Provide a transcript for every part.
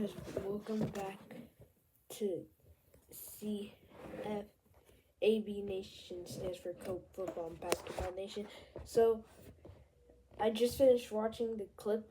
guys, welcome back to CFAB Nation, stands for Cope Football and Basketball Nation. So, I just finished watching the clip.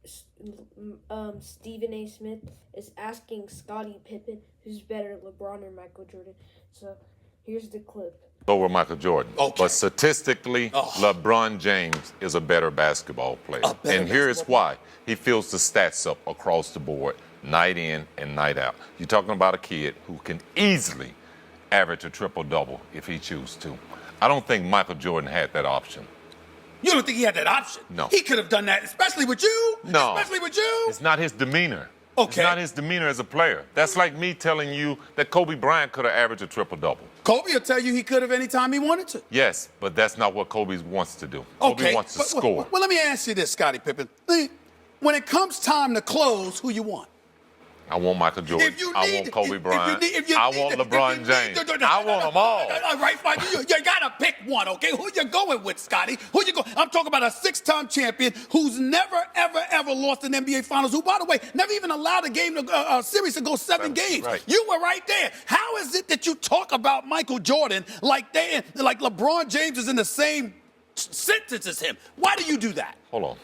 Stephen A. Smith is asking Scottie Pippen who's better, LeBron or Michael Jordan. So, here's the clip. Over Michael Jordan. Okay. But statistically, LeBron James is a better basketball player. And here's why. He fills the stats up across the board, night in and night out. You're talking about a kid who can easily average a triple-double if he chooses to. I don't think Michael Jordan had that option. You don't think he had that option? No. He could have done that, especially with you? No. Especially with you? It's not his demeanor. Okay. It's not his demeanor as a player. That's like me telling you that Kobe Bryant could have averaged a triple-double. Kobe will tell you he could have anytime he wanted to. Yes, but that's not what Kobe wants to do. Okay. Kobe wants to score. Well, let me ask you this, Scottie Pippen. When it comes time to close, who you want? I want Michael Jordan. I want Kobe Bryant. I want LeBron James. I want them all. All right, fine. You gotta pick one, okay? Who you going with, Scotty? Who you go? I'm talking about a six-time champion who's never, ever lost an NBA Finals. Who, by the way, never even allowed a series to go seven games. Right. You were right there. How is it that you talk about Michael Jordan like LeBron James is in the same sentence as him? Why do you do that? Hold on.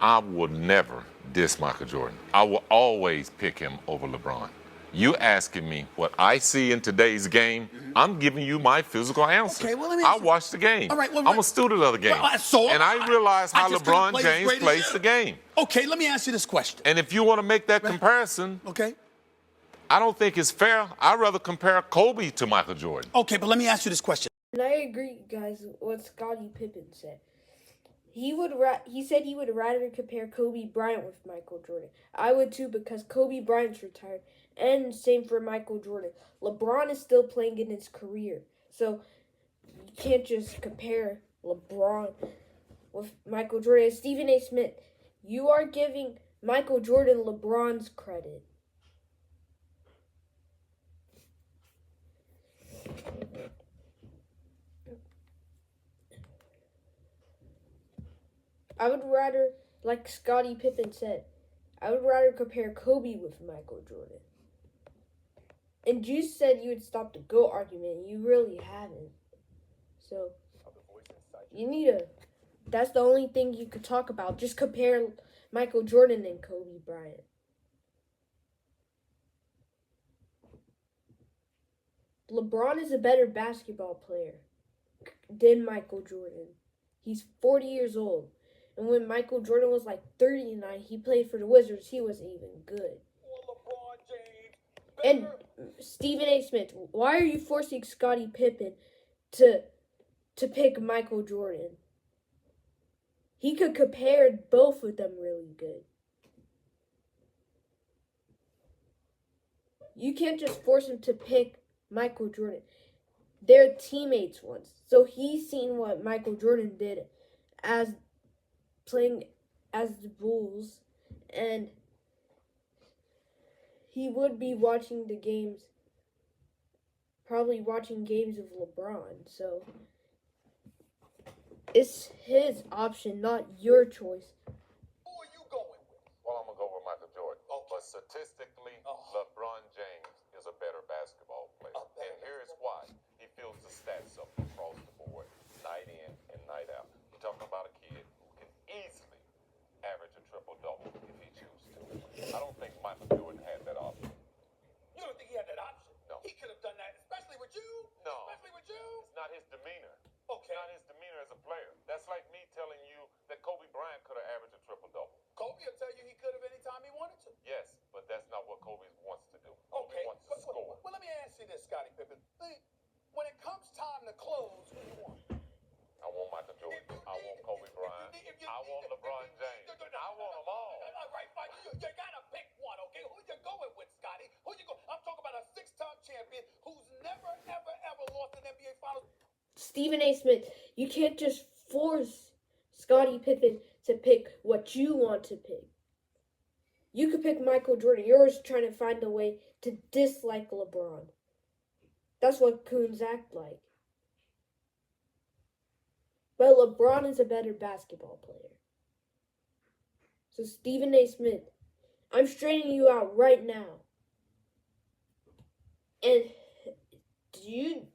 I would never diss Michael Jordan. I will always pick him over LeBron. You asking me what I see in today's game, I'm giving you my physical answer. Okay, well, let me I ask you- watched the game. All right, well, I'm a student of the game. and I realize how just couldn't LeBron play as James great as plays you. the game. Okay, let me ask you this question. And if you want to make that comparison, Okay? I don't think it's fair. I'd rather compare Kobe to Michael Jordan. Okay, but let me ask you this question. And I agree, guys, with what Scottie Pippen said. He said he would rather compare Kobe Bryant with Michael Jordan. I would too, because Kobe Bryant's retired, and same for Michael Jordan. LeBron is still playing in his career, so you can't just compare LeBron with Michael Jordan. Stephen A. Smith, you are giving Michael Jordan LeBron's credit. I would rather, like Scottie Pippen said, I would rather compare Kobe with Michael Jordan. And you said you would stop the GOAT argument. You really haven't. So, that's the only thing you could talk about. Just compare Michael Jordan and Kobe Bryant. LeBron is a better basketball player than Michael Jordan. He's 40 years old. And when Michael Jordan was like 39, he played for the Wizards. He wasn't even good. And Stephen A. Smith, why are you forcing Scottie Pippen to pick Michael Jordan? He could compare both of them really good. You can't just force him to pick Michael Jordan. They're teammates once. So he's seen what Michael Jordan did as playing as the Bulls, and he would be watching the games, probably watching games of LeBron. So it's his option, not your choice. Who are you going with? Well, I'm going to go with Michael Jordan. But statistically, LeBron James is a better basketball player. And here's why. He fills the stats up across the board, night in and night out. You're talking about a kid who can easily average a triple-double if he chooses to. I don't think Michael Jordan had that option. You don't think he had that option? No. He could have done that, especially with you? No. Especially with you? It's not his demeanor. Okay. It's not his demeanor as a player. That's like me telling you that Kobe Bryant could have averaged a triple-double. Kobe will tell you he could have anytime he wanted to. Yes, but that's not what Kobe wants to do. Kobe Okay. wants to score. Well, let me ask you this, Scottie Pippen. When it comes time to close, who you want? I want Michael Jordan. I want Kobe Bryant. I want LeBron James. I want them all. All right, fine. You gotta pick one, okay? Who you going with, Scotty? I'm talking about a six-time champion who's never, ever lost an NBA Finals. Stephen A. Smith, you can't just force Scottie Pippen to pick what you want to pick. You could pick Michael Jordan. You're always trying to find a way to dislike LeBron. That's what coons act like. But LeBron is a better basketball player. So Stephen A. Smith, I'm straightening you out right now. And you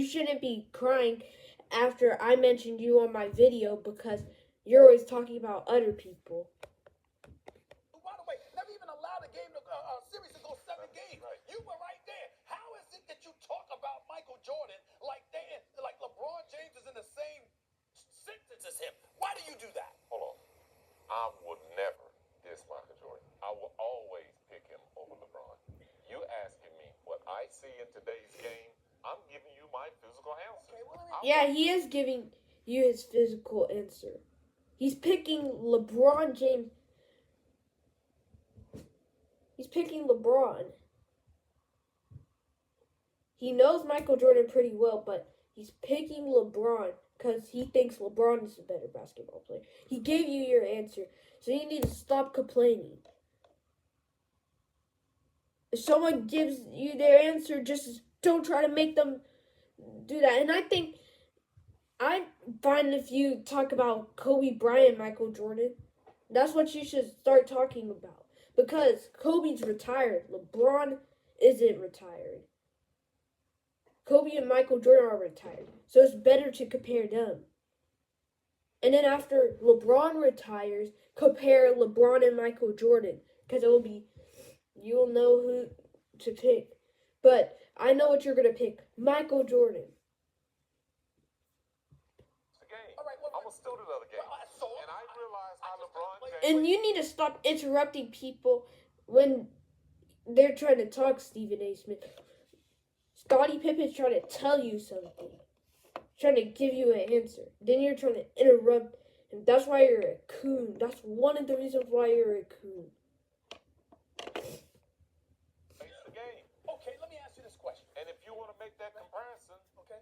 shouldn't be crying after I mentioned you on my video because you're always talking about other people. By the way, never even allowed a game, series to go 7 games. Right. You were right there. How is it that you talk about Michael Jordan like LeBron James is in the same sentence as him? Why do you do that? Hold on. I would never diss Michael Jordan. I will always pick him over LeBron. You asking me what I see in today's game, I'm giving you my physical answer. Yeah, he is giving you his physical answer. He's picking LeBron James. He's picking LeBron. He knows Michael Jordan pretty well, but he's picking LeBron because he thinks LeBron is a better basketball player. He gave you your answer, so you need to stop complaining. If someone gives you their answer, just don't try to make them do that. And I think I'm fine if you talk about Kobe Bryant, Michael Jordan. That's what you should start talking about. Because Kobe's retired. LeBron isn't retired. Kobe and Michael Jordan are retired. So it's better to compare them. And then after LeBron retires, compare LeBron and Michael Jordan. Because you'll know who to pick. But I know what you're going to pick. Michael Jordan. I'm a student of the game. And I realize how LeBron James... And you need to stop interrupting people when they're trying to talk, Stephen A. Smith. Scottie Pippen's trying to tell you something. Trying to give you an answer. Then you're trying to interrupt him. That's why you're a coon. That's one of the reasons why you're a coon. It's the game. Okay, let me ask you this question. And if you want to make that comparison, Okay.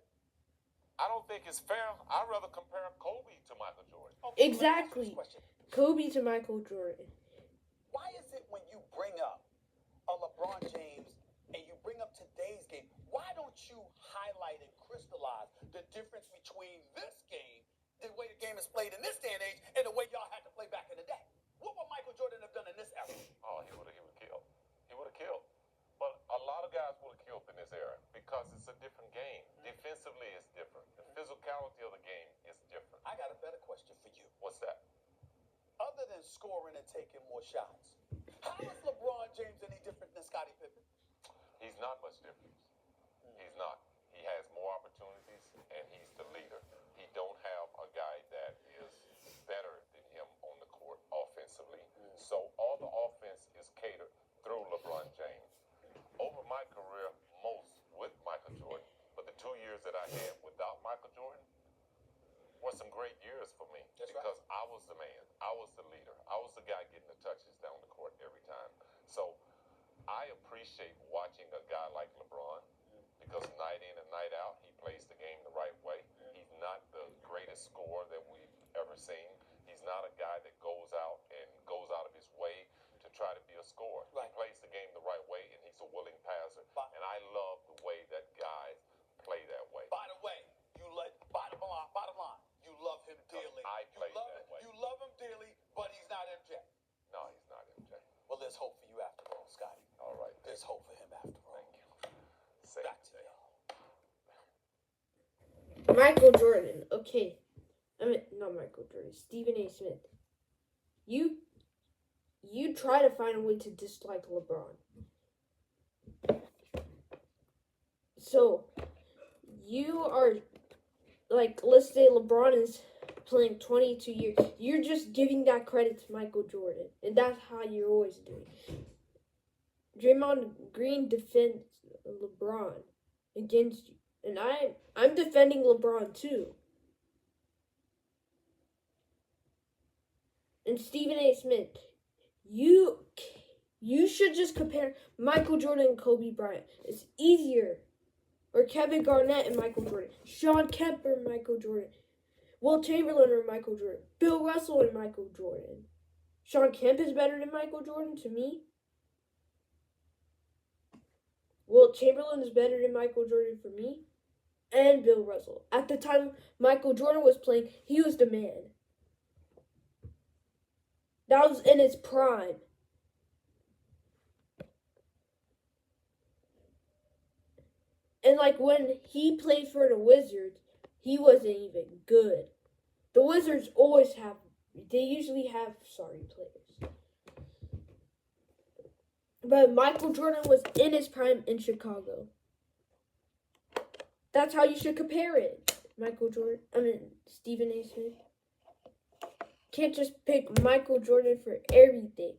I don't think it's fair. I'd rather compare Kobe to Michael Jordan. Okay, Exactly. let me ask you this question. Kobe to Michael Jordan. Why is it when you bring up a LeBron James and you bring up today's game, why don't you highlight and crystallize the difference between this game, the way the game is played in this day and age, and the way y'all had to play back in the day? What would Michael Jordan have done in this era? Oh, he would have killed. He would have killed. But a lot of guys would have killed in this era because it's a different game. Defensively, it's different. The physicality of the game is different. I got a better question for you. What's that? Other than scoring and taking more shots, how is LeBron James any different than Scottie Pippen? He's not much different. He's not. He has more opportunities, and he's the leader. He don't have a guy that is better than him on the court offensively. So all the offense is catered through LeBron James. Over my career, most with Michael Jordan, but the 2 years that I had without Michael Jordan were some great years for me. That's because I was the man. I was the leader. I was the guy getting the touches down the court every time. So I appreciate watching a guy like LeBron because night in and night out, he plays the game the right way. He's not the greatest scorer that we've ever seen. He's not a guy that goes out of his way to try to be a scorer. Right. He plays the game the right way, and he's a willing passer. And I love the way that guys play that way. By the way, bottom line, you love him dearly. I play that way. You love him dearly, but he's not MJ. No, he's not MJ. Well, there's hope for you after all, Scotty. All right. There's hope for him after all. Thank you. Same Back to thing. y'all. Michael Jordan. Okay. Not Michael Jordan. Stephen A. Smith. You try to find a way to dislike LeBron. So, you are, like, let's say LeBron is playing 22 years. You're just giving that credit to Michael Jordan. And that's how you're always doing. Draymond Green defends LeBron against you. And I'm defending LeBron too. And Stephen A. Smith, you should just compare Michael Jordan and Kobe Bryant. It's easier. Or Kevin Garnett and Michael Jordan. Sean Kemp and Michael Jordan. Will Chamberlain or Michael Jordan. Bill Russell and Michael Jordan. Sean Kemp is better than Michael Jordan to me. Will Chamberlain is better than Michael Jordan for me. And Bill Russell. At the time Michael Jordan was playing, he was the man. That was in his prime. And like when he played for the Wizards, he wasn't even good. The Wizards they usually have sorry players. But Michael Jordan was in his prime in Chicago. That's how you should compare it. Stephen A. Smith. Can't just pick Michael Jordan for everything.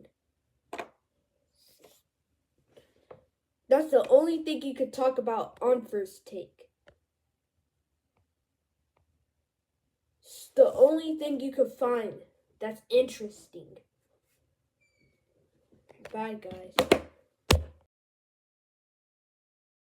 That's the only thing you could talk about on First Take. It's the only thing you could find that's interesting. Bye, guys.